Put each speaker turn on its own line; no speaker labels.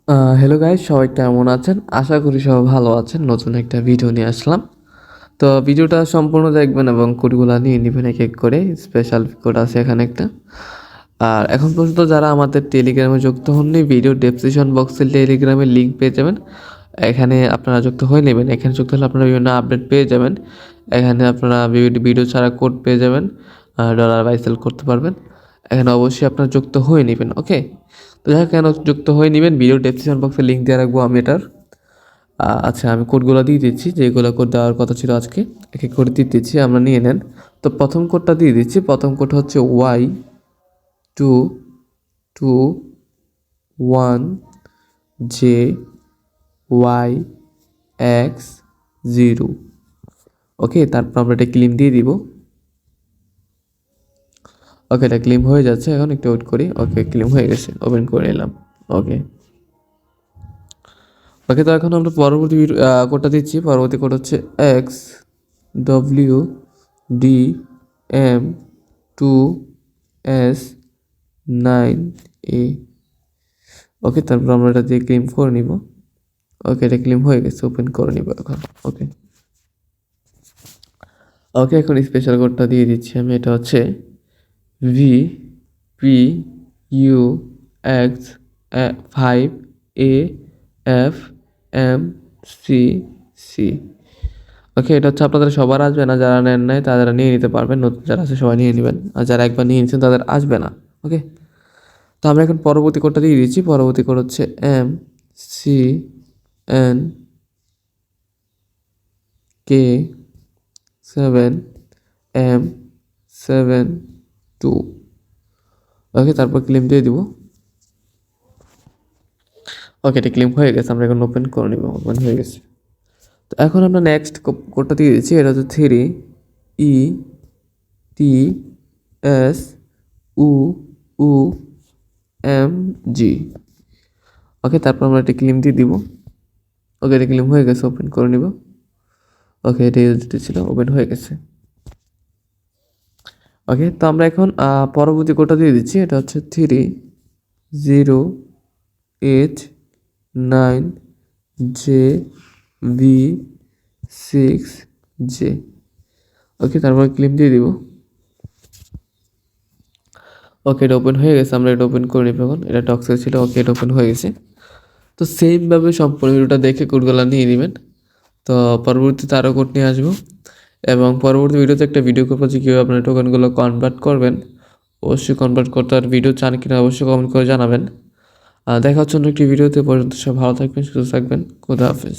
Hello guys, সবাই কেমন আছেন? আশা করি সবাই ভালো আছেন। নতুন একটা ভিডিও নিয়ে আসলাম। তো ভিডিওটা সম্পূর্ণ দেখবেন এবং কোডগুলো নিয়ে নেবেন এক এক করে। স্পেশাল কোড আছে এখানে একটা। আর এখন পর্যন্ত যারা আমাদের টেলিগ্রামে যুক্ত হননি, ভিডিও ডেসক্রিপশন বক্সে টেলিগ্রামের লিঙ্ক পেয়ে যাবেন। এখানে আপনারা যুক্ত হয়ে নেবেন। এখানে যুক্ত হলে আপনারা বিভিন্ন আপডেট পেয়ে যাবেন। এখানে আপনারা ভিডিও ছাড়া কোড পেয়ে যাবেন, ডলার বাই সেল করতে পারবেন। এখানে অবশ্যই আপনারা যুক্ত হয়ে নেবেন, ওকে? তো যাই হোক, কেন যুক্ত হয়ে নেবেন, ভিডিও ডেসক্রিপশন বক্সে লিঙ্ক দিয়ে রাখবো আমি এটার। আচ্ছা, আমি কোডগুলো দিয়ে দিচ্ছি, যেগুলো কোড দেওয়ার কথা ছিল আজকে এক এক করে দিয়ে দিচ্ছি, আমরা নিয়ে নেন। তো প্রথম কোডটা দিয়ে দিচ্ছি। প্রথম কোড হচ্ছে Y2221JYX0। ওকে, তারপর আমরা এটা ক্লেম দিয়ে দিব। ওকে, এটা ক্লেম হয়ে যাচ্ছে, এখন একটু ওয়েট করি। ওকে, ক্লেম হয়ে গেছে, ওপেন করে নিলাম। ওকে ওকে, তো এখন আমরা পরবর্তী কোডটা দিচ্ছি। পরবর্তী কোড হচ্ছে XWDM2S9A। ওকে, তারপর আমরা এটা দিয়ে ক্লেম করে নিব। ওকে, এটা ক্লেম হয়ে গেছে, ওপেন করে নিব এখন। ওকে ওকে, এখন স্পেশাল কোডটা দিয়ে দিচ্ছি আমি। এটা হচ্ছে VPUX5AFMCC। ওকে, এটা হচ্ছে আপনাদের সবার আসবে না, যারা নেন নাই তারা নিয়ে নিতে পারবেন, নতুন যারা আছে সবাই নিয়ে নেবেন, আর যারা একবার নিয়ে নিচ্ছেন তাদের আসবে না। ওকে, তো আমরা এখন পরবর্তী কোডটা দিয়ে দিচ্ছি। পরবর্তী কোড হচ্ছে MCNK7M72। ওকে, তারপর ক্লেম দিয়ে দিব। ওকে, এটা ক্লেম হয়ে গেছে, আমরা এখন ওপেন করে নিব। ওপেন হয়ে গেছে। তো এখন আমরা নেক্সট কোডটা দিয়ে দিচ্ছি। এটা হচ্ছে 3ETSUUMG। ওকে, তারপর আমরা এটা ক্লেম দিয়ে দিব। ওকে, এটা ক্লেম হয়ে গেছে, ওপেন করে নিব। ওকে, এটা USDT ছিল, ওপেন হয়ে গেছে। ওকে, তো আমরা এখন পরবর্তী কোডটা দিয়ে দিচ্ছি। এটা হচ্ছে 3089JV6J। ওকে, তারপর ক্লেম দিয়ে দিব। ওকে, এটা ওপেন হয়ে গেছে, আমরা এটা ওপেন করে নিব এখন। এটা টক্সে ছিল। ওকে, এটা ওপেন হয়ে গেছে। তো সেমভাবে সম্পূর্ণ ভিডিওটা দেখে কোডগুলো নিয়ে নেবেন। তো পরবর্তীতে আরও কোড নিয়ে আসবো, এবং পরবর্তী ভিডিওতে একটা ভিডিও করবো যে কীভাবে আপনার টোকেনগুলো কনভার্ট করবেন। অবশ্যই কনভার্ট করতে আর ভিডিও চান কিনা অবশ্যই কমেন্ট করে জানাবেন। দেখা হচ্ছে অন্য একটি ভিডিওতে। পর্যন্ত সব ভালো থাকবেন, সুস্থ থাকবেন। খোদা হাফেজ।